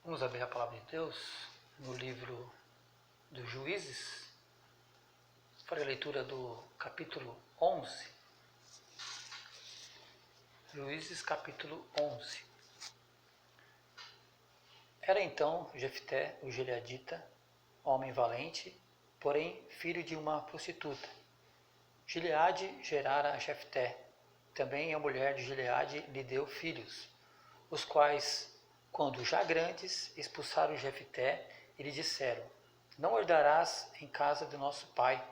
Vamos abrir a palavra de Deus no livro dos Juízes, para a leitura do capítulo 11. Juízes capítulo 11. Era então Jefté, o gileadita, homem valente, porém filho de uma prostituta. Gileade gerara a Jefté. Também a mulher de Gileade lhe deu filhos, os quais, quando já grandes, expulsaram Jefté e lhe disseram: não herdarás em casa de nosso pai,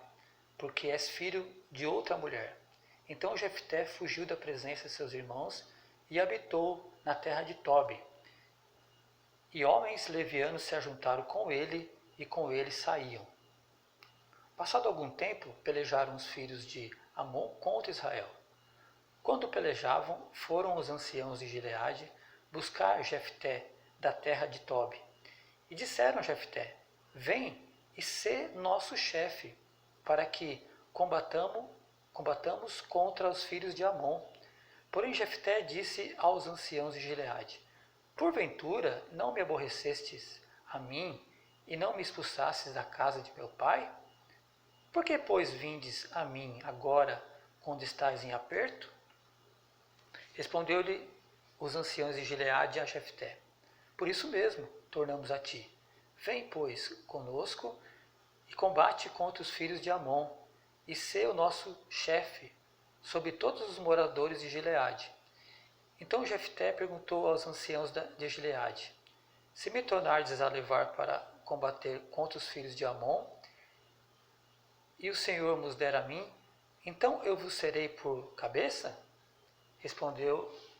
porque és filho de outra mulher. Então Jefté fugiu da presença de seus irmãos e habitou na terra de Tobi. E homens levianos se ajuntaram com ele, e com ele saíam. Passado algum tempo, pelejaram os filhos de Amon contra Israel. Quando pelejavam, foram os anciãos de Gileade buscar Jefté da terra de Tobi. E disseram a Jefté: vem e sê nosso chefe, para que combatamos contra os filhos de Amon. Porém Jefté disse aos anciãos de Gileade: porventura não me aborrecestes a mim e não me expulsastes da casa de meu pai? Por que, pois, vindes a mim agora, quando estais em aperto? Respondeu-lhe os anciãos de Gileade a Jefté: por isso mesmo tornamos a ti. Vem, pois, conosco e combate contra os filhos de Amon, e sê o nosso chefe sobre todos os moradores de Gileade. Então Jefté perguntou aos anciãos de Gileade: se me tornardes a levar para combater contra os filhos de Amon, e o Senhor nos der a mim, então eu vos serei por cabeça?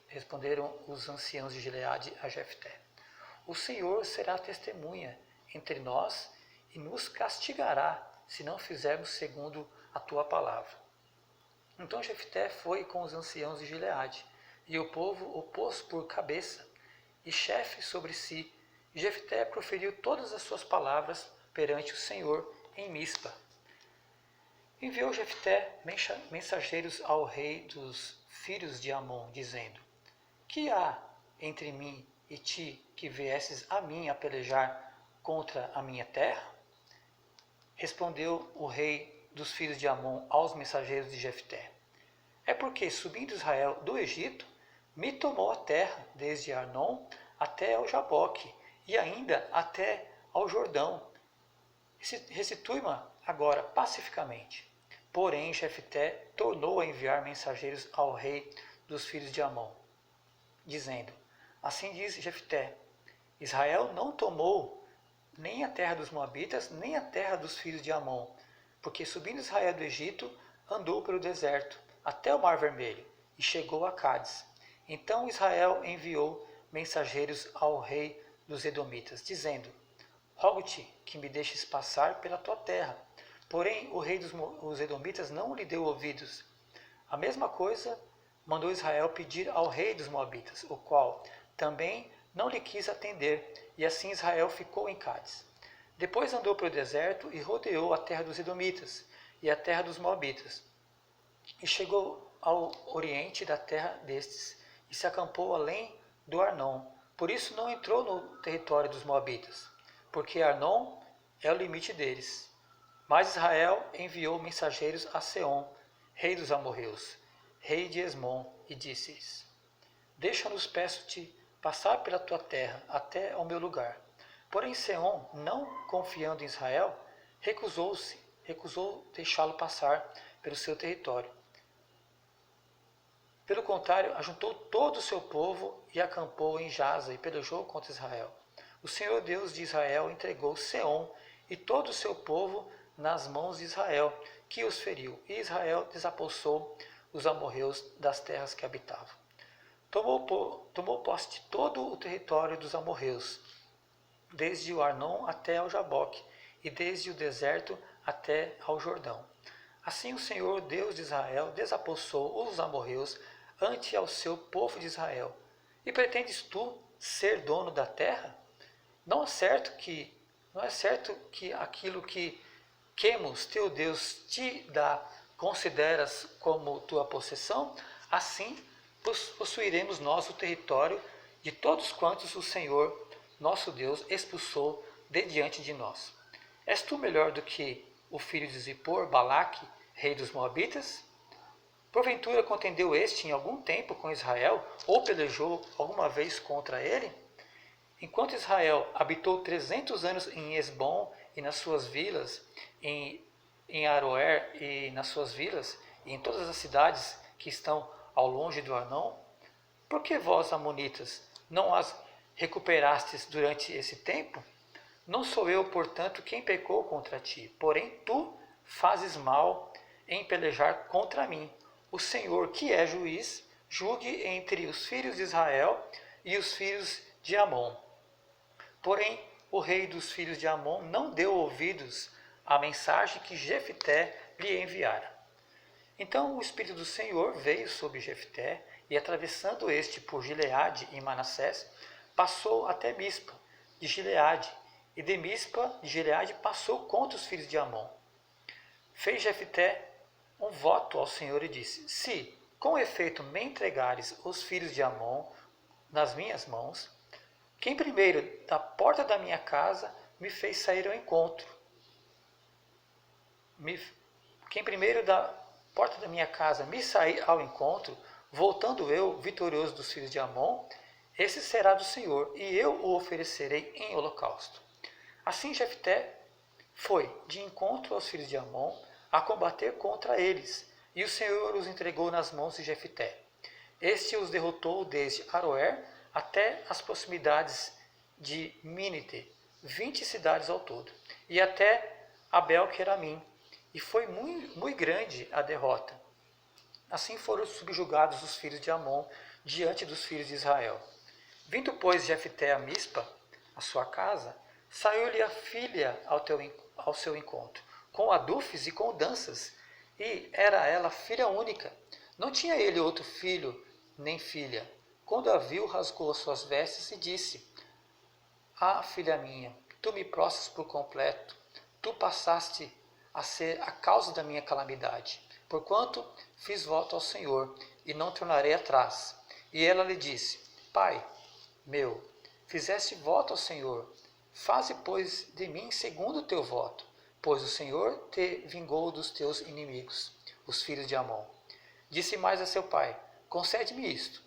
Responderam os anciãos de Gileade a Jefté: o Senhor será testemunha entre nós e nos castigará, se não fizermos segundo a tua palavra. Então Jefté foi com os anciãos de Gileade, e o povo o pôs por cabeça e chefe sobre si. E Jefté proferiu todas as suas palavras perante o Senhor em Mispa. Enviou Jefté mensageiros ao rei dos filhos de Amon, dizendo: que há entre mim e ti, que viesses a mim a pelejar contra a minha terra? Respondeu o rei dos filhos de Amon aos mensageiros de Jefté: é porque, subindo Israel do Egito, me tomou a terra, desde Arnon até ao Jaboque, e ainda até ao Jordão. Restitui-me agora pacificamente. Porém Jefté tornou a enviar mensageiros ao rei dos filhos de Amon, dizendo: assim diz Jefté: Israel não tomou nem a terra dos Moabitas, nem a terra dos filhos de Amon, porque subindo Israel do Egito, andou pelo deserto, até o Mar Vermelho, e chegou a Cádiz. Então Israel enviou mensageiros ao rei dos Edomitas, dizendo: rogo-te que me deixes passar pela tua terra. Porém o rei dos Edomitas não lhe deu ouvidos. A mesma coisa mandou Israel pedir ao rei dos Moabitas, o qual também não lhe quis atender, e assim Israel ficou em Cádiz. Depois andou pelo deserto e rodeou a terra dos Edomitas e a terra dos Moabitas, e chegou ao oriente da terra destes, e se acampou além do Arnon. Por isso não entrou no território dos Moabitas, porque Arnon é o limite deles. Mas Israel enviou mensageiros a Seom, rei dos amorreus, rei de Esmom, e disse-lhes: deixa-nos, peço-te, passar pela tua terra até ao meu lugar. Porém Seom, não confiando em Israel, recusou deixá-lo passar pelo seu território. Pelo contrário, ajuntou todo o seu povo e acampou em Jaza e pelejou contra Israel. O Senhor Deus de Israel entregou Seom e todo o seu povo nas mãos de Israel, que os feriu, e Israel desapossou os amorreus das terras que habitavam. Tomou posse de todo o território dos amorreus, desde o Arnon até ao Jaboque, e desde o deserto até ao Jordão. Assim o Senhor Deus de Israel desapossou os amorreus ante ao seu povo de Israel. E pretendes tu ser dono da terra? Não é certo que aquilo que Quemos, teu Deus, te dá, consideras como tua possessão? Assim possuiremos nós o território de todos quantos o Senhor nosso Deus, expulsou de diante de nós. És tu melhor do que o filho de Zippor, Balaque, rei dos Moabitas? Porventura contendeu este em algum tempo com Israel, ou pelejou alguma vez contra ele? Enquanto Israel habitou 300 anos em Esbom e nas suas vilas, em Aroer e nas suas vilas, e em todas as cidades que estão ao longe do Arnon, por que vós, amonitas, não as recuperastes durante esse tempo? Não sou eu, portanto, quem pecou contra ti, porém tu fazes mal em pelejar contra mim. O Senhor, que é juiz, julgue entre os filhos de Israel e os filhos de Amon. Porém, o rei dos filhos de Amon não deu ouvidos à mensagem que Jefté lhe enviara. Então o Espírito do Senhor veio sobre Jefté, e atravessando este por Gileade e Manassés, passou até Mispa de Gileade, e de Mispa de Gileade passou contra os filhos de Amon. Fez Jefté um voto ao Senhor e disse: se com efeito me entregares os filhos de Amon nas minhas mãos, quem primeiro da porta da minha casa me fez sair ao encontro, quem primeiro da porta da minha casa me sair ao encontro, voltando eu vitorioso dos filhos de Amon, esse será do Senhor, e eu o oferecerei em holocausto. Assim Jefté foi de encontro aos filhos de Amon a combater contra eles, e o Senhor os entregou nas mãos de Jefté. Este os derrotou desde Aroer até as proximidades de Minite, 20 cidades ao todo, e até Abel-Queramim, e foi muito grande a derrota. Assim foram subjugados os filhos de Amon diante dos filhos de Israel. Vindo, pois, Jefté a Mispa, a sua casa, saiu-lhe a filha ao seu encontro, com adufes e com danças, e era ela filha única. Não tinha ele outro filho, nem filha. Quando a viu, rasgou as suas vestes e disse: ah, filha minha, tu me prostras por completo, tu passaste a ser a causa da minha calamidade, porquanto fiz voto ao Senhor, e não tornarei atrás. E ela lhe disse: pai meu, fizeste voto ao Senhor, faze, pois, de mim segundo o teu voto, pois o Senhor te vingou dos teus inimigos, os filhos de Amon. Disse mais a seu pai: concede-me isto,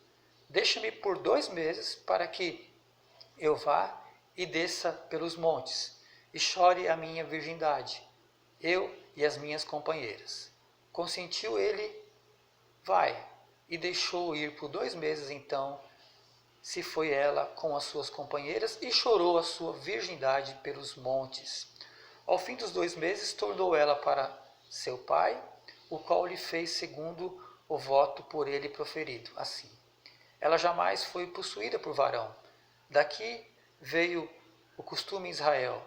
deixa-me por 2 meses, para que eu vá e desça pelos montes, e chore a minha virgindade, eu e as minhas companheiras. Consentiu ele, vai, e deixou ir por 2 meses. Então se foi ela com as suas companheiras e chorou a sua virgindade pelos montes. Ao fim dos 2 meses, tornou ela para seu pai, o qual lhe fez segundo o voto por ele proferido. Assim, ela jamais foi possuída por varão. Daqui veio o costume em Israel,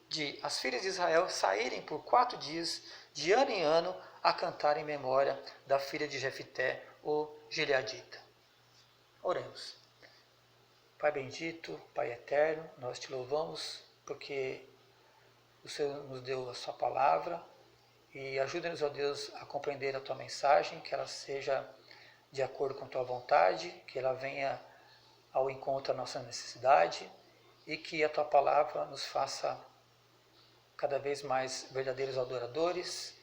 de as filhas de Israel saírem por 4 dias, de ano em ano, a cantar em memória da filha de Jefté, o Gileadita. Oremos. Pai bendito, Pai eterno, nós te louvamos porque o Senhor nos deu a sua palavra, e ajuda-nos, ó Deus, a compreender a tua mensagem, que ela seja de acordo com a tua vontade, que ela venha ao encontro da nossa necessidade, e que a tua palavra nos faça cada vez mais verdadeiros adoradores,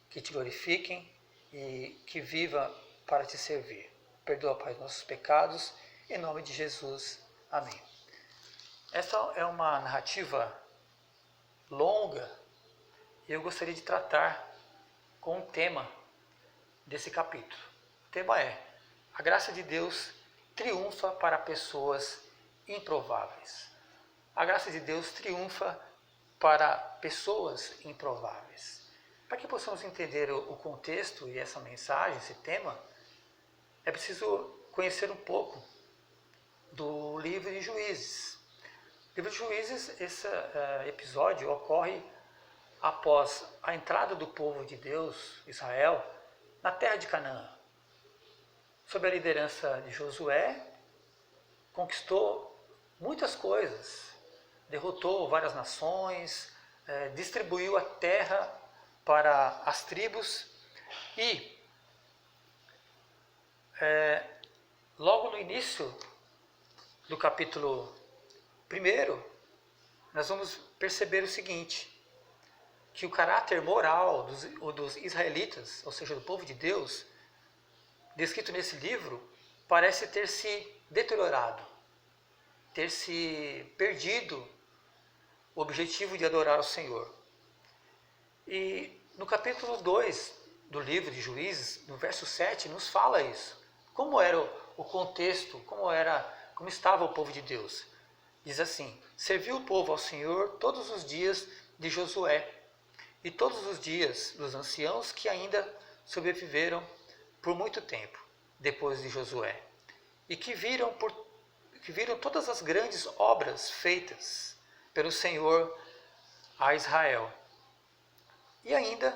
que te glorifiquem e que viva para te servir. Perdoa, Pai, os nossos pecados, em nome de Jesus. Amém. Essa é uma narrativa longa, e eu gostaria de tratar com o tema desse capítulo. O tema é: a graça de Deus triunfa para pessoas improváveis. A graça de Deus triunfa para pessoas improváveis. Para que possamos entender o contexto e essa mensagem, esse tema, é preciso conhecer um pouco do livro de Juízes. O livro de Juízes, esse episódio ocorre após a entrada do povo de Deus, Israel, na terra de Canaã. Sob a liderança de Josué, conquistou muitas coisas, derrotou várias nações, distribuiu a terra para as tribos e, logo no início do capítulo Primeiro, nós vamos perceber o seguinte, que o caráter moral dos israelitas, ou seja, do povo de Deus, descrito nesse livro, parece ter se deteriorado, ter se perdido o objetivo de adorar o Senhor. E no capítulo 2 do livro de Juízes, no verso 7, nos fala isso. Como era o contexto, como estava o povo de Deus. Diz assim: serviu o povo ao Senhor todos os dias de Josué e todos os dias dos anciãos que ainda sobreviveram por muito tempo depois de Josué, e que viram todas as grandes obras feitas pelo Senhor a Israel. E ainda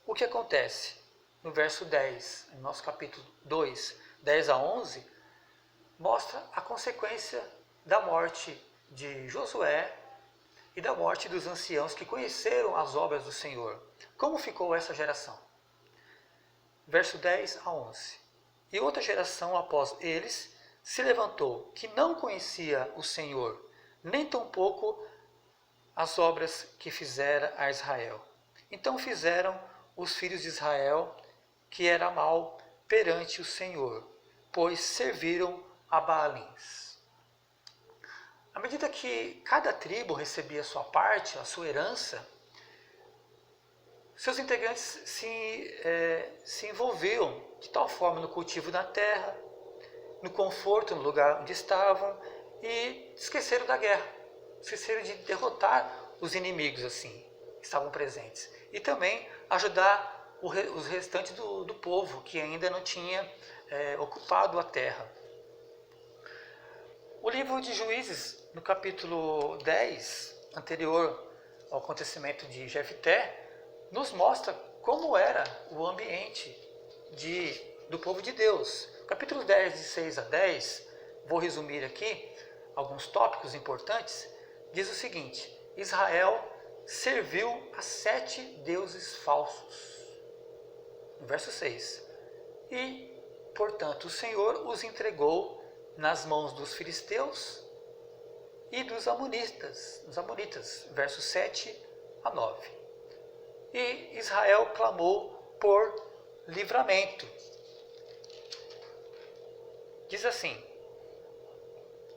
o que acontece? No verso 10, no nosso capítulo 2, 10 a 11, mostra a consequência da morte de Josué e da morte dos anciãos que conheceram as obras do Senhor. Como ficou essa geração? Verso 10 a 11. E outra geração após eles se levantou, que não conhecia o Senhor, nem tampouco as obras que fizera a Israel. Então fizeram os filhos de Israel, que era mal perante o Senhor, pois serviram a Baalins. À medida que cada tribo recebia a sua parte, a sua herança, seus integrantes se envolviam de tal forma no cultivo da terra, no conforto no lugar onde estavam, e esqueceram da guerra, esqueceram de derrotar os inimigos assim, que estavam presentes. E também ajudar os restantes do povo que ainda não tinha ocupado a terra. O livro de Juízes, no capítulo 10, anterior ao acontecimento de Jefté, nos mostra como era o ambiente do povo de Deus. Capítulo 10, de 6 a 10, vou resumir aqui alguns tópicos importantes, diz o seguinte: Israel serviu a 7 deuses falsos. No verso 6. E, portanto, o Senhor os entregou nas mãos dos filisteus e dos amonitas, versos 7 a 9. E Israel clamou por livramento. Diz assim,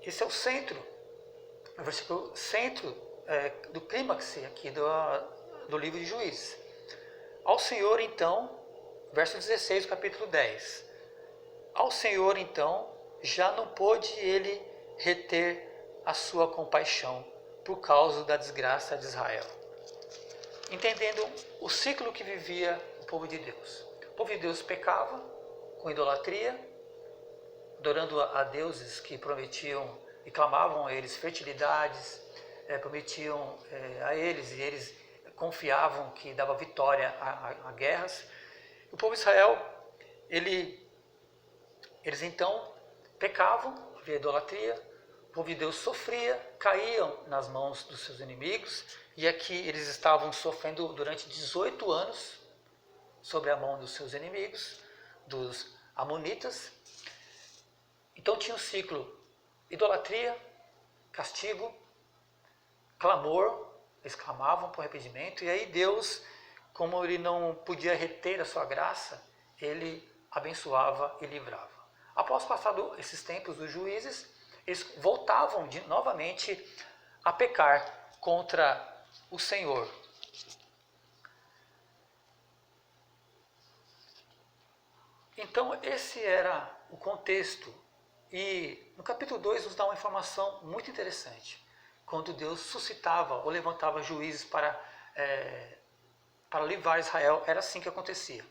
esse é o centro, o versículo centro do clímax aqui do livro de Juízes. Ao Senhor então, verso 16 do capítulo 10, ao Senhor então já não pôde ele reter a sua compaixão por causa da desgraça de Israel. Entendendo o ciclo que vivia o povo de Deus. O povo de Deus pecava com idolatria, adorando a deuses que prometiam e clamavam a eles fertilidades, prometiam a eles, e eles confiavam que dava vitória a guerras. O povo de Israel, eles então pecavam, havia idolatria, o povo de Deus sofria, caíam nas mãos dos seus inimigos, e aqui eles estavam sofrendo durante 18 anos sob a mão dos seus inimigos, dos amonitas. Então tinha o ciclo idolatria, castigo, clamor, eles clamavam por arrependimento, e aí Deus, como ele não podia reter a sua graça, ele abençoava e livrava. Após passado esses tempos dos juízes, eles voltavam novamente a pecar contra o Senhor. Então esse era o contexto. E no capítulo 2 nos dá uma informação muito interessante. Quando Deus suscitava ou levantava juízes para livrar Israel, era assim que acontecia.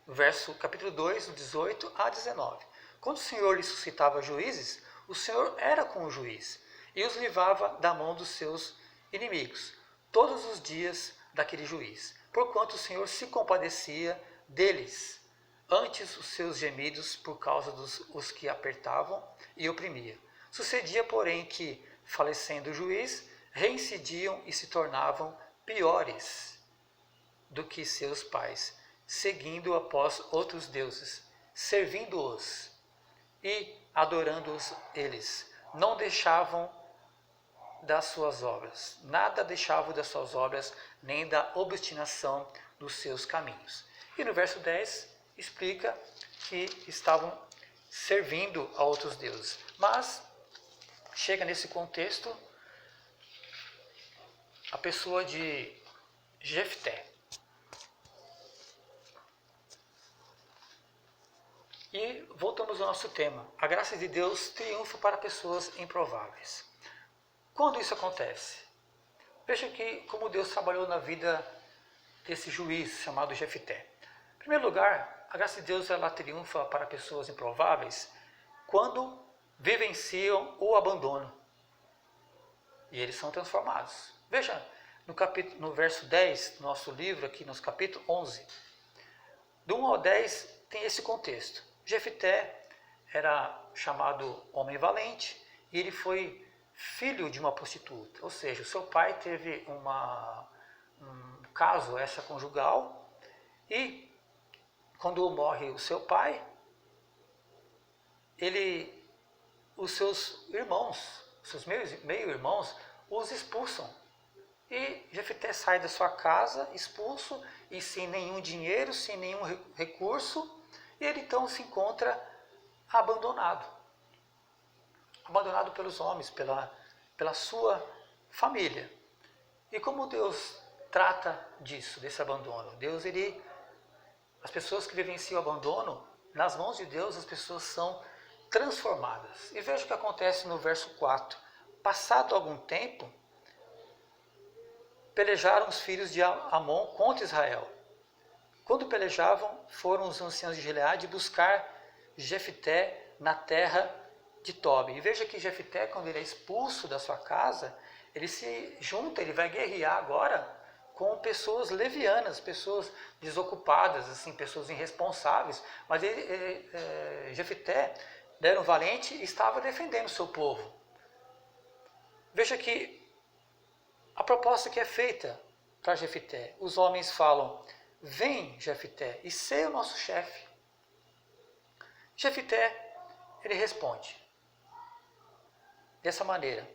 No capítulo 2, 18 a 19. Quando o Senhor lhe suscitava juízes, o Senhor era com o juiz e os livrava da mão dos seus inimigos, todos os dias daquele juiz, porquanto o Senhor se compadecia deles, antes os seus gemidos por causa dos que apertavam e oprimia. Sucedia, porém, que, falecendo o juiz, reincidiam e se tornavam piores do que seus pais, seguindo após outros deuses, servindo-os e adorando-os eles. Não deixavam das suas obras. Nada deixava das suas obras, nem da obstinação dos seus caminhos. E no verso 10 explica que estavam servindo a outros deuses. Mas chega nesse contexto a pessoa de Jefté. E voltamos ao nosso tema. A graça de Deus triunfa para pessoas improváveis. Quando isso acontece? Veja que como Deus trabalhou na vida desse juiz chamado Jefté. Em primeiro lugar, a graça de Deus ela triunfa para pessoas improváveis quando vivenciam o abandono. E eles são transformados. Veja, no verso 10 do nosso livro, aqui no capítulo 11, do 1 ao 10 tem esse contexto. Jefté era chamado homem valente e ele foi filho de uma prostituta, ou seja, o seu pai teve um caso extraconjugal e quando morre o seu pai, os seus irmãos, seus meio-irmãos, os expulsam. E Jefté sai da sua casa expulso e sem nenhum dinheiro, sem nenhum recurso, e ele então se encontra abandonado pelos homens, pela sua família. E como Deus trata disso, desse abandono? As pessoas que vivenciam o abandono, nas mãos de Deus, as pessoas são transformadas. E veja o que acontece no verso 4. Passado algum tempo, pelejaram os filhos de Amon contra Israel. Quando pelejavam, foram os anciãos de Gileade buscar Jefté na terra de Tobi. E veja que Jefté, quando ele é expulso da sua casa, ele se junta, ele vai guerrear agora com pessoas levianas, pessoas desocupadas, assim, pessoas irresponsáveis. Mas Jefté era um valente e estava defendendo o seu povo. Veja que a proposta que é feita para Jefté, os homens falam: vem, Jefté, e seja o nosso chefe. Jefté, ele responde dessa maneira: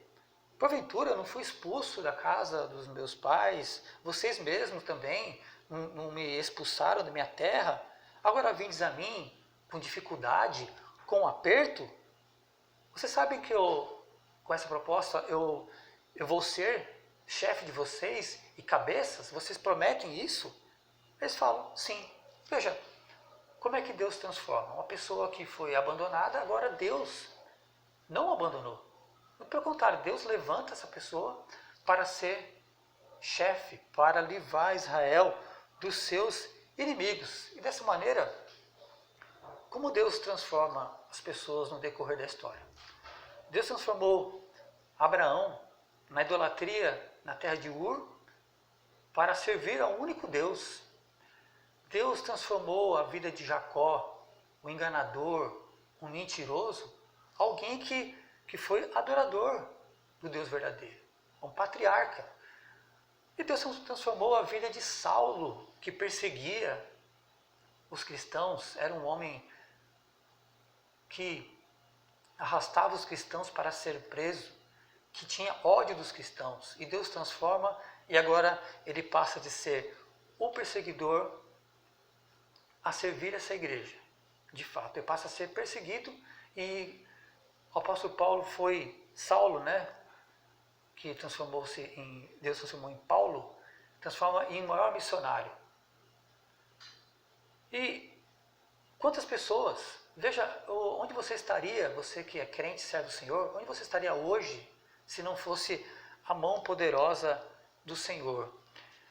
porventura eu não fui expulso da casa dos meus pais, vocês mesmos também não me expulsaram da minha terra, agora vindes a mim com dificuldade, com aperto? Vocês sabem que com essa proposta eu vou ser chefe de vocês e cabeças? Vocês prometem isso? Eles falam, sim. Veja, como é que Deus transforma? Uma pessoa que foi abandonada, agora Deus não abandonou. Pelo contrário, Deus levanta essa pessoa para ser chefe, para livrar Israel dos seus inimigos. E dessa maneira, como Deus transforma as pessoas no decorrer da história? Deus transformou Abraão na idolatria na terra de Ur para servir ao único Deus. Deus transformou a vida de Jacó, um enganador, um mentiroso, alguém que foi adorador do Deus verdadeiro, um patriarca. E Deus transformou a vida de Saulo, que perseguia os cristãos, era um homem que arrastava os cristãos para ser preso, que tinha ódio dos cristãos. E Deus transforma e agora ele passa de ser o perseguidor a servir essa igreja. De fato, ele passa a ser perseguido e o apóstolo Paulo foi Saulo, né? Que Deus transformou em Paulo, transforma em maior missionário. E quantas pessoas, veja, onde você estaria, você que é crente, serve do Senhor, onde você estaria hoje se não fosse a mão poderosa do Senhor?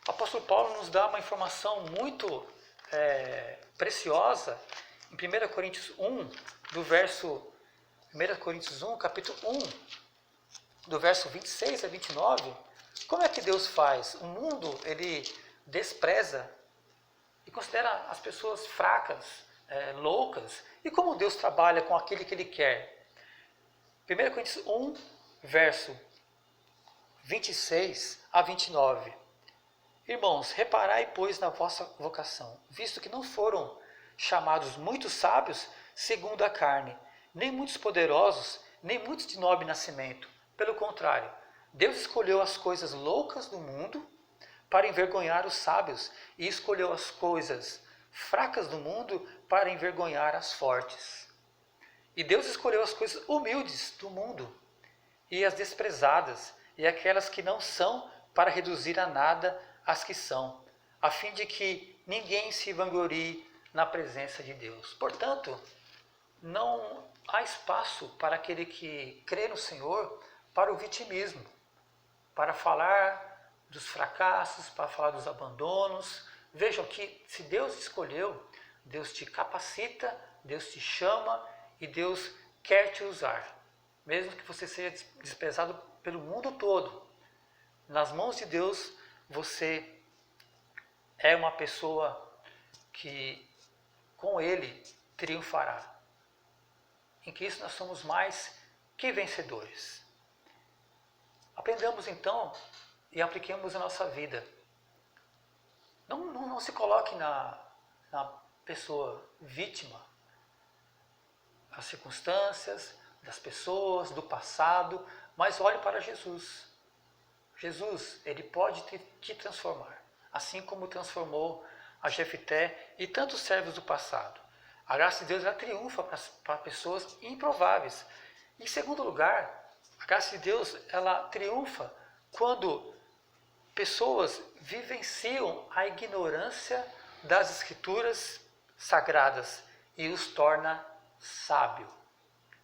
O apóstolo Paulo nos dá uma informação muito preciosa em 1 Coríntios 1, capítulo 1, do verso 26 a 29, como é que Deus faz? O mundo, ele despreza e considera as pessoas fracas, loucas. E como Deus trabalha com aquele que Ele quer? 1 Coríntios 1, verso 26 a 29. Irmãos, reparai, pois, na vossa vocação, visto que não foram chamados muitos sábios segundo a carne, nem muitos poderosos, nem muitos de nobre nascimento. Pelo contrário, Deus escolheu as coisas loucas do mundo para envergonhar os sábios, e escolheu as coisas fracas do mundo para envergonhar as fortes. E Deus escolheu as coisas humildes do mundo, e as desprezadas, e aquelas que não são, para reduzir a nada as que são, a fim de que ninguém se vanglorie na presença de Deus. Portanto, não há espaço para aquele que crê no Senhor para o vitimismo, para falar dos fracassos, para falar dos abandonos. Vejam que se Deus escolheu, Deus te capacita, Deus te chama e Deus quer te usar. Mesmo que você seja desprezado pelo mundo todo, nas mãos de Deus você é uma pessoa que com Ele triunfará. Em Cristo nós somos mais que vencedores. Aprendamos então e apliquemos a nossa vida. Não se coloque na pessoa vítima, as circunstâncias, das pessoas, do passado, mas olhe para Jesus. Jesus, Ele pode te transformar, assim como transformou a Jefté e tantos servos do passado. A graça de Deus ela triunfa para pessoas improváveis. Em segundo lugar, a graça de Deus ela triunfa quando pessoas vivenciam a ignorância das Escrituras sagradas e os torna sábio.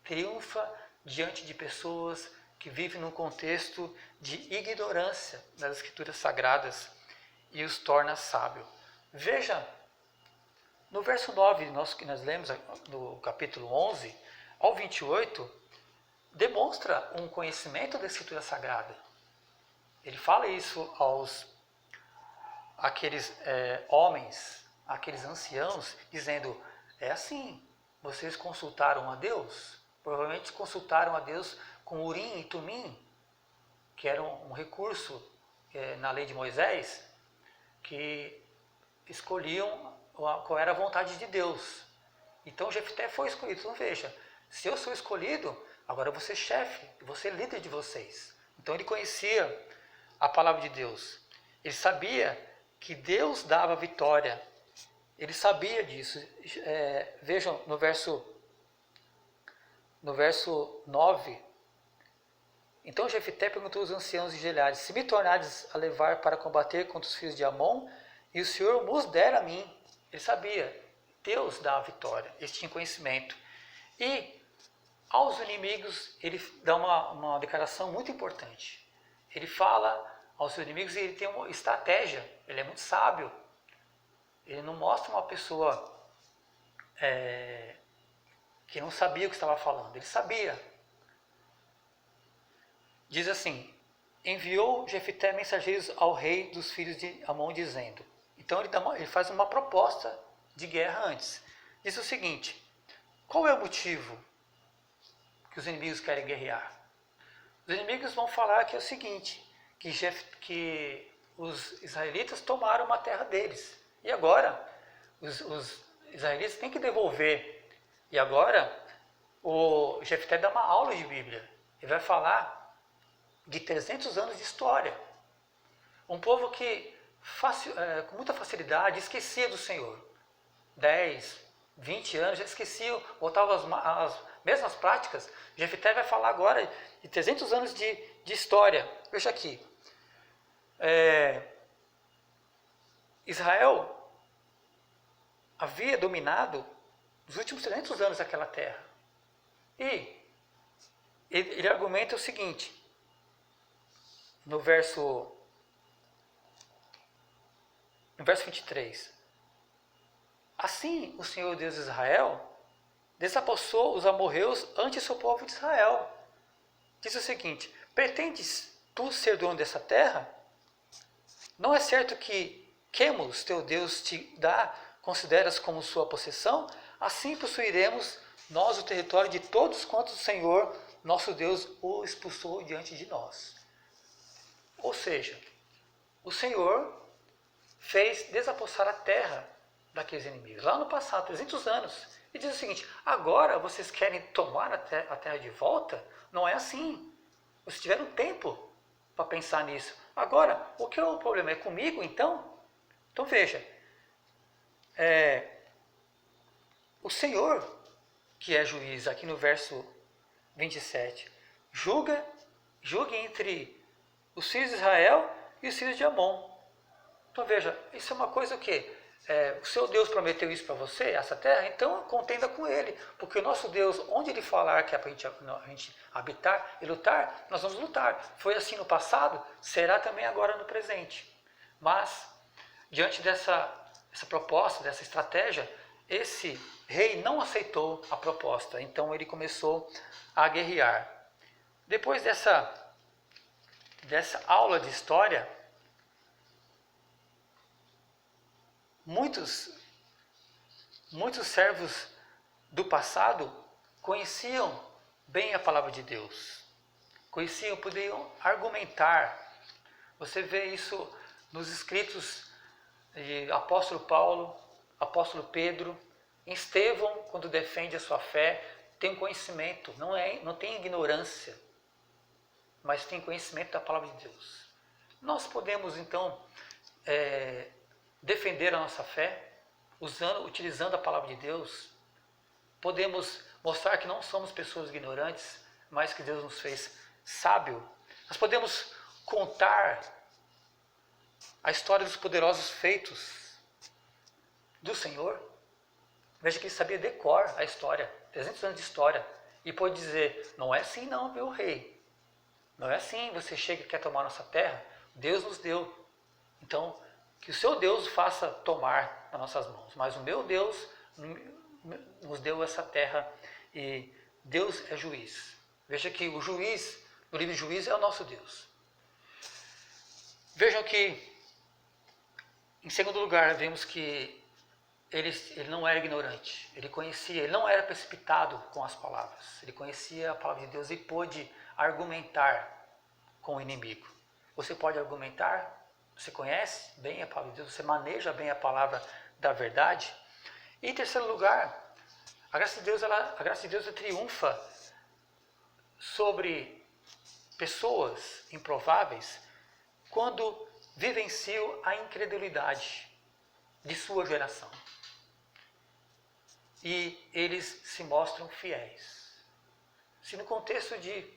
Triunfa diante de pessoas que vivem num contexto de ignorância das Escrituras sagradas e os torna sábio. Veja, no verso 9, que nós lemos no capítulo 11, ao 28, demonstra um conhecimento da Escritura Sagrada. Ele fala isso àqueles homens, àqueles anciãos, dizendo, é assim, vocês consultaram a Deus? Provavelmente consultaram a Deus com Urim e Tumim, que era um recurso na lei de Moisés, que escolhiam qual era a vontade de Deus. Então Jefté foi escolhido. Então veja, se eu sou escolhido, agora eu vou ser chefe, eu vou ser líder de vocês. Então ele conhecia a palavra de Deus. Ele sabia que Deus dava vitória. Ele sabia disso. Vejam no verso 9. Então Jefté perguntou aos anciãos de Gileade, se me tornares a levar para combater contra os filhos de Amon, e o Senhor vos der a mim. Ele sabia, Deus dá a vitória, ele tinha conhecimento. E aos inimigos, ele dá uma declaração muito importante. Ele fala aos seus inimigos e ele tem uma estratégia, ele é muito sábio. Ele não mostra uma pessoa que não sabia o que estava falando, ele sabia. Diz assim, enviou Jefté mensageiros ao rei dos filhos de Amon, dizendo... Então ele faz uma proposta de guerra antes. Diz o seguinte, qual é o motivo que os inimigos querem guerrear? Os inimigos vão falar que é o seguinte, que os israelitas tomaram uma terra deles. E agora, os israelitas têm que devolver. E agora, o Jefté dá uma aula de Bíblia. Ele vai falar de 300 anos de história. Um povo que com muita facilidade esquecia do Senhor. 10, 20 anos já esqueciam, voltavam às mesmas práticas. Jefté vai falar agora de 300 anos de história. Veja aqui. Israel havia dominado nos últimos 300 anos aquela terra. E ele argumenta o seguinte, no verso 23. Assim o Senhor Deus de Israel desapossou os amorreus ante o seu povo de Israel. Diz o seguinte, pretendes tu ser dono dessa terra? Não é certo que Quemos, teu Deus, te dá, consideras como sua possessão? Assim possuiremos nós o território de todos quantos o Senhor, nosso Deus, o expulsou diante de nós. Ou seja, o Senhor fez desapossar a terra daqueles inimigos, lá no passado, 300 anos. E diz o seguinte, agora vocês querem tomar a terra de volta? Não é assim. Vocês tiveram tempo para pensar nisso. Agora, o que é o problema? É comigo, então? Então veja, o Senhor, que é juiz, aqui no verso 27, julgue entre os filhos de Israel e os filhos de Amon. Então veja, isso é uma coisa o quê? O seu Deus prometeu isso para você, essa terra, então contenda com Ele, porque o nosso Deus, onde Ele falar que é para a gente habitar e lutar, nós vamos lutar. Foi assim no passado, será também agora no presente. Mas, diante dessa proposta, dessa estratégia, esse rei não aceitou a proposta, então ele começou a guerrear. Depois dessa aula de história, muitos servos do passado conheciam bem a palavra de Deus, podiam argumentar. Você vê isso nos escritos de apóstolo Paulo, apóstolo Pedro, em Estevão, quando defende a sua fé, tem um conhecimento, não tem ignorância, mas tem conhecimento da palavra de Deus. Nós podemos então defender a nossa fé, utilizando a palavra de Deus. Podemos mostrar que não somos pessoas ignorantes, mas que Deus nos fez sábio. Nós podemos contar a história dos poderosos feitos do Senhor. Veja que ele sabia decor a história, 300 anos de história, e pode dizer, não é assim não, meu rei. Não é assim, você chega e quer tomar nossa terra, Deus nos deu. Então, que o seu Deus faça tomar nas nossas mãos, mas o meu Deus nos deu essa terra e Deus é juiz. Veja que o juiz, no livro de Juízes, é o nosso Deus. Vejam que, em segundo lugar, vemos que ele não era ignorante, ele conhecia, ele não era precipitado com as palavras, ele conhecia a palavra de Deus e pôde argumentar com o inimigo. Você pode argumentar? Você conhece bem a palavra de Deus? Você maneja bem a palavra da verdade? E em terceiro lugar, a graça de Deus triunfa sobre pessoas improváveis quando vivenciam a incredulidade de sua geração. E eles se mostram fiéis. Se no contexto de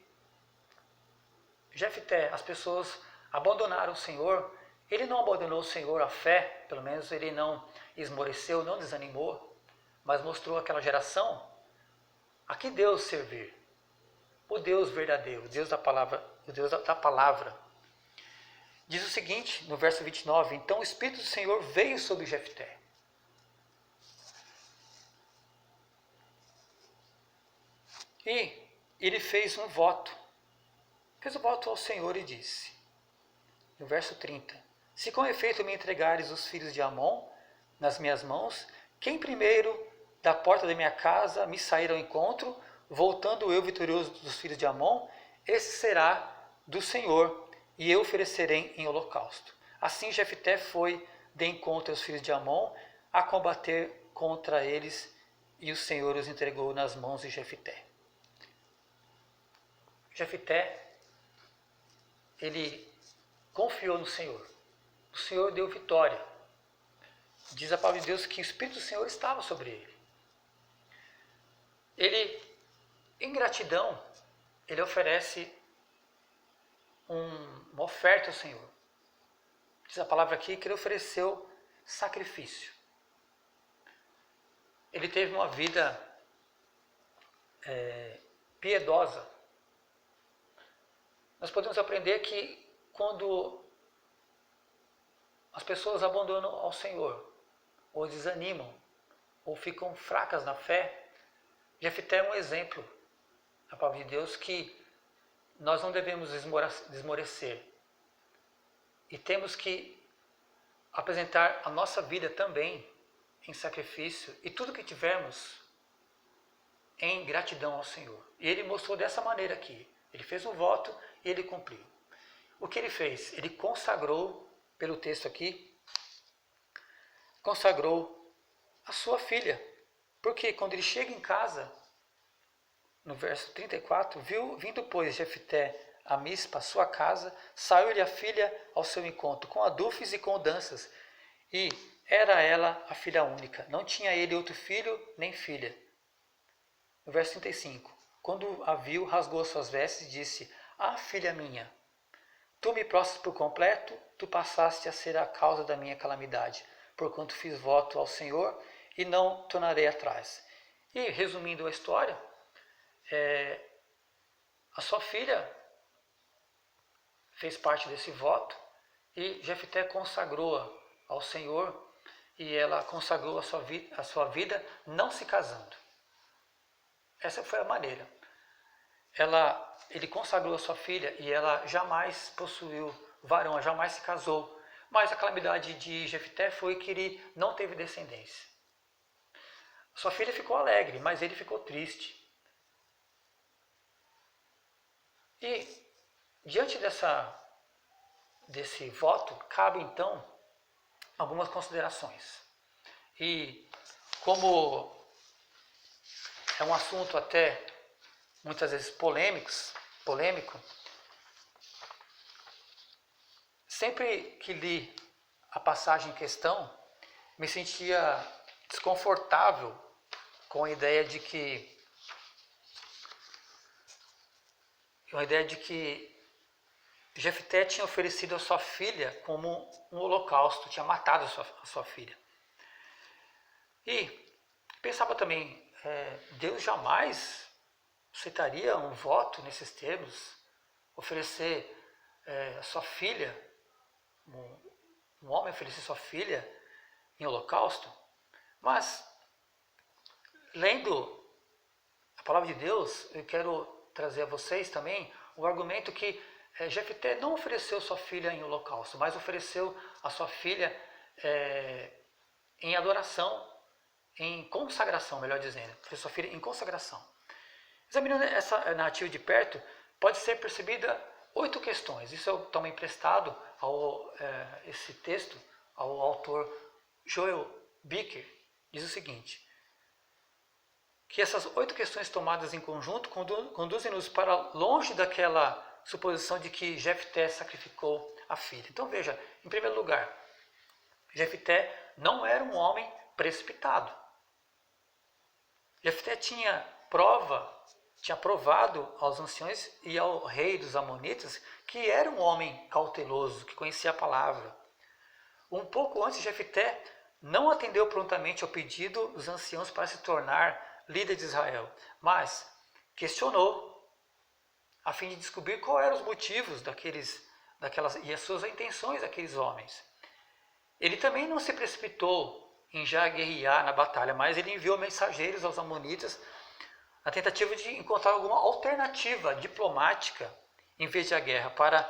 Jefté as pessoas abandonaram o Senhor, ele não abandonou o Senhor, a fé, pelo menos ele não esmoreceu, não desanimou, mas mostrou àquela geração a que Deus servir. O Deus verdadeiro, o Deus da palavra. Diz o seguinte, no verso 29, então o Espírito do Senhor veio sobre Jefté. E ele fez um voto. Fez um voto ao Senhor e disse, no verso 30, se com efeito me entregares os filhos de Amon nas minhas mãos, quem primeiro da porta da minha casa me sair ao encontro, voltando eu vitorioso dos filhos de Amon, esse será do Senhor, e eu oferecerei em holocausto. Assim Jefté foi de encontro aos filhos de Amon, a combater contra eles, e o Senhor os entregou nas mãos de Jefté. Jefté, ele confiou no Senhor. O Senhor deu vitória. Diz a palavra de Deus que o Espírito do Senhor estava sobre ele. Ele, em gratidão, ele oferece uma oferta ao Senhor. Diz a palavra aqui que ele ofereceu sacrifício. Ele teve uma vida piedosa. Nós podemos aprender que quando as pessoas abandonam ao Senhor, ou desanimam, ou ficam fracas na fé, Jefté é um exemplo da palavra de Deus que nós não devemos esmorecer. E temos que apresentar a nossa vida também em sacrifício e tudo que tivermos em gratidão ao Senhor. E ele mostrou dessa maneira aqui. Ele fez um voto e ele cumpriu. O que ele fez? Ele consagrou, pelo texto aqui, consagrou a sua filha. Porque quando ele chega em casa, no verso 34, vindo pois Jefté a Mispa, sua casa, saiu-lhe a filha ao seu encontro, com adufes e com danças. E era ela a filha única. Não tinha ele outro filho, nem filha. No verso 35. Quando a viu, rasgou suas vestes e disse: Ah, filha minha, tu me prostras por completo, tu passaste a ser a causa da minha calamidade, porquanto fiz voto ao Senhor e não tornarei atrás. E, resumindo a história, a sua filha fez parte desse voto e Jefté consagrou-a ao Senhor e ela consagrou a sua vida não se casando. Essa foi a maneira. Ele consagrou a sua filha e ela jamais possuiu varão, ela jamais se casou. Mas a calamidade de Jefté foi que ele não teve descendência. Sua filha ficou alegre, mas ele ficou triste. E diante desse voto, cabe então algumas considerações. E como é um assunto até muitas vezes polêmico, sempre que li a passagem em questão, me sentia desconfortável com a ideia de que Jefté tinha oferecido a sua filha como um holocausto, tinha matado a sua filha. E pensava também, Deus jamais aceitaria um voto nesses termos, oferecer a sua filha, um homem oferecer sua filha em holocausto. Mas, lendo a palavra de Deus, eu quero trazer a vocês também o argumento que Jefté não ofereceu sua filha em holocausto, mas ofereceu a sua filha em adoração, em consagração, melhor dizendo, ofereceu sua filha em consagração. Examinando essa narrativa de perto, pode ser percebida 8 questões. Isso eu tomo emprestado esse texto ao autor Joel Bicker. Diz o seguinte, que essas 8 questões tomadas em conjunto conduzem-nos para longe daquela suposição de que Jefté sacrificou a filha. Então veja, em primeiro lugar, Jefté não era um homem precipitado. Jefté tinha provado aos anciões e ao rei dos Amonitas que era um homem cauteloso, que conhecia a palavra. Um pouco antes, Jefté não atendeu prontamente ao pedido dos anciãos para se tornar líder de Israel, mas questionou a fim de descobrir quais eram os motivos e as suas intenções daqueles homens. Ele também não se precipitou em já guerrear na batalha, mas ele enviou mensageiros aos Amonitas na tentativa de encontrar alguma alternativa diplomática em vez da guerra, para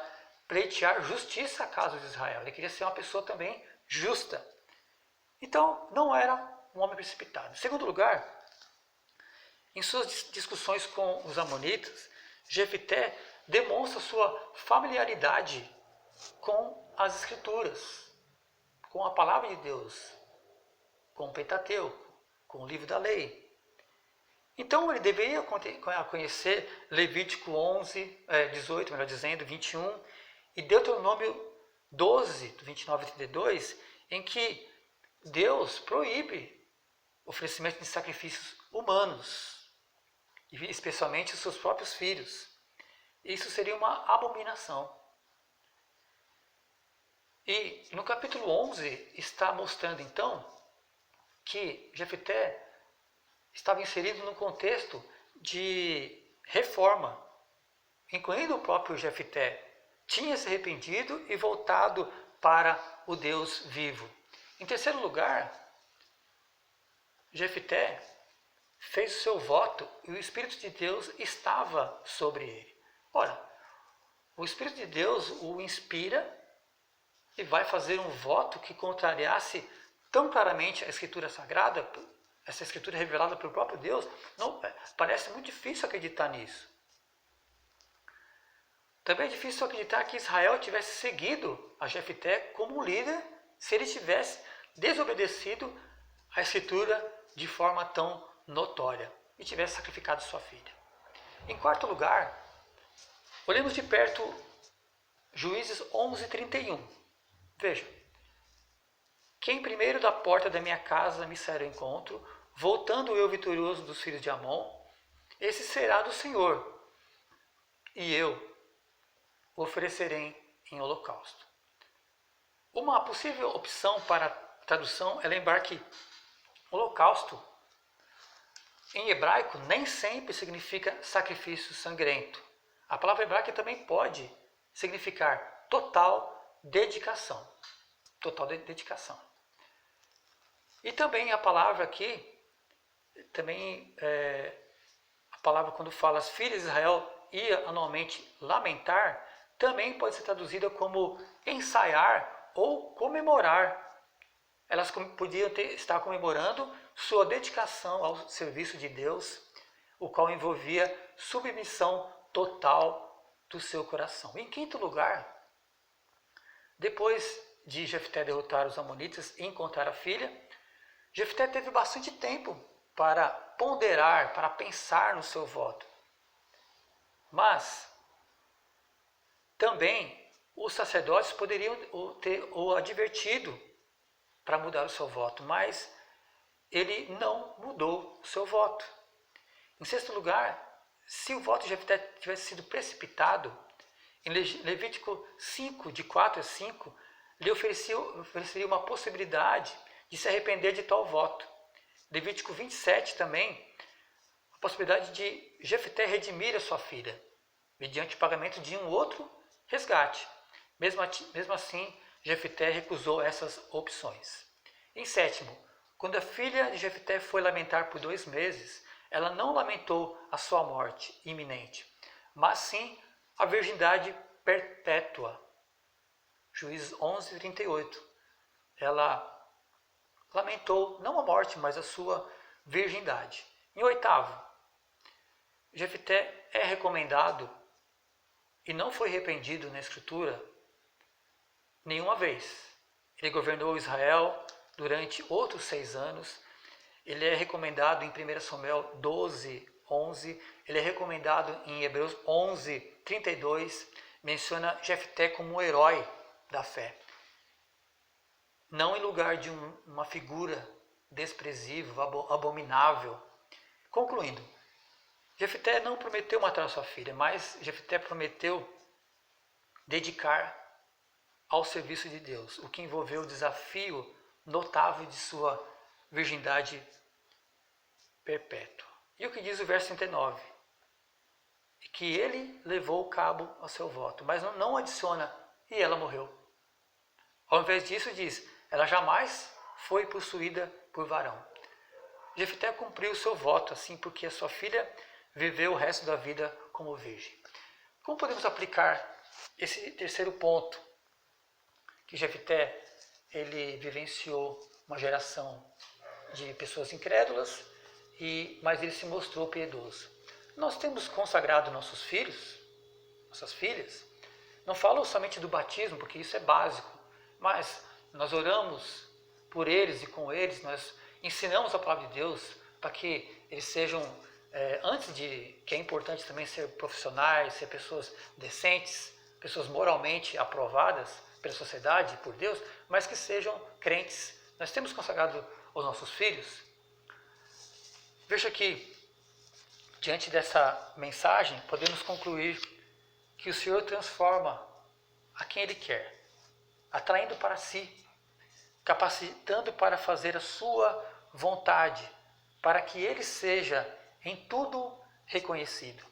pleitear justiça à causa de Israel. Ele queria ser uma pessoa também justa. Então, não era um homem precipitado. Em segundo lugar, em suas discussões com os Amonitas, Jefté demonstra sua familiaridade com as Escrituras, com a palavra de Deus, com o Pentateuco, com o livro da lei. Então ele deveria conhecer Levítico 18, melhor dizendo, 21, e Deuteronômio 12, do 29 e 32, em que Deus proíbe o oferecimento de sacrifícios humanos, e especialmente os seus próprios filhos. Isso seria uma abominação. E no capítulo 11 está mostrando então que Jefté estava inserido num contexto de reforma, incluindo o próprio Jefté. Tinha se arrependido e voltado para o Deus vivo. Em terceiro lugar, Jefté fez o seu voto e o Espírito de Deus estava sobre ele. Ora, o Espírito de Deus o inspira e vai fazer um voto que contrariasse tão claramente a Escritura Sagrada, essa Escritura revelada pelo próprio Deus. Não, parece muito difícil acreditar nisso. Também é difícil acreditar que Israel tivesse seguido a Jefté como um líder se ele tivesse desobedecido a Escritura de forma tão notória e tivesse sacrificado sua filha. Em quarto lugar, Olhemos de perto Juízes 11:31. Veja. Quem primeiro da porta da minha casa me sair ao encontro, voltando eu vitorioso dos filhos de Amon, esse será do Senhor, e eu o oferecerei em holocausto. Uma possível opção para a tradução é lembrar que holocausto, em hebraico, nem sempre significa sacrifício sangrento. A palavra hebraica também pode significar total dedicação. Total dedicação. E também a palavra aqui, a palavra quando fala as filhas de Israel ia anualmente lamentar, também pode ser traduzida como ensaiar ou comemorar. Elas podiam estar comemorando sua dedicação ao serviço de Deus, o qual envolvia submissão total do seu coração. Em quinto lugar, depois de Jefté derrotar os amonitas e encontrar a filha, Jefté teve bastante tempo para ponderar, para pensar no seu voto. Mas também os sacerdotes poderiam ter o advertido para mudar o seu voto, mas ele não mudou o seu voto. Em sexto lugar, se o voto de Jefté tivesse sido precipitado, em Levítico 5, de 4 a 5, lhe ofereceria uma possibilidade de se arrepender de tal voto. Levítico 27 também, a possibilidade de Jefté redimir a sua filha, mediante o pagamento de um outro resgate. Mesmo assim, Jefté recusou essas opções. Em sétimo, quando a filha de Jefté foi lamentar por 2 meses, ela não lamentou a sua morte iminente, mas sim a virgindade perpétua. Juízes 11:38. Ela lamentou não a morte, mas a sua virgindade. Em oitavo, Jefté é recomendado e não foi repreendido na Escritura nenhuma vez. Ele governou Israel durante outros 6 anos. Ele é recomendado em 1 Samuel 12:11. Ele é recomendado em Hebreus 11:32. Menciona Jefté como um herói da fé. Não em lugar de uma figura desprezível, abominável. Concluindo, Jefté não prometeu matar sua filha, mas Jefté prometeu dedicar ao serviço de Deus, o que envolveu o desafio notável de sua virgindade perpétua. E o que diz o verso 39? Que ele levou cabo ao seu voto, mas não adiciona, e ela morreu. Ao invés disso diz, ela jamais foi possuída por varão. Jefté cumpriu o seu voto, assim, porque a sua filha viveu o resto da vida como virgem. Como podemos aplicar esse terceiro ponto? Que Jefté, ele vivenciou uma geração de pessoas incrédulas, mas ele se mostrou piedoso. Nós temos consagrado nossos filhos, nossas filhas. Não falo somente do batismo, porque isso é básico, mas nós oramos por eles e com eles, nós ensinamos a palavra de Deus para que eles sejam, que é importante também ser profissionais, ser pessoas decentes, pessoas moralmente aprovadas pela sociedade, por Deus, mas que sejam crentes. Nós temos consagrado os nossos filhos. Veja que, diante dessa mensagem, podemos concluir que o Senhor transforma a quem Ele quer, atraindo para si, capacitando para fazer a sua vontade, para que Ele seja em tudo reconhecido,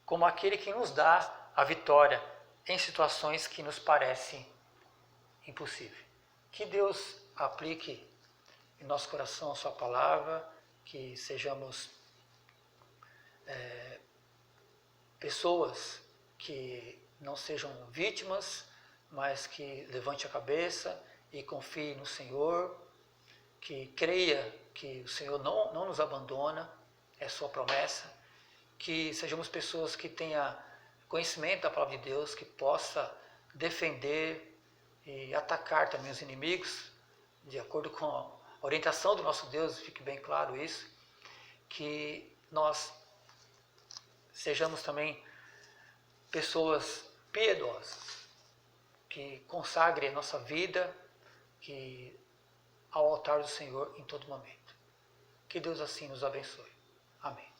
como aquele que nos dá a vitória em situações que nos parecem impossíveis. Que Deus aplique em nosso coração a sua palavra, que sejamos pessoas que não sejam vítimas, mas que levante a cabeça e confie no Senhor, que creia que o Senhor não nos abandona, é sua promessa, que sejamos pessoas que tenham conhecimento da palavra de Deus, que possa defender e atacar também os inimigos, de acordo com a orientação do nosso Deus, fique bem claro isso, que nós sejamos também pessoas piedosas, que consagrem a nossa vida ao altar do Senhor em todo momento. Que Deus assim nos abençoe. Amém.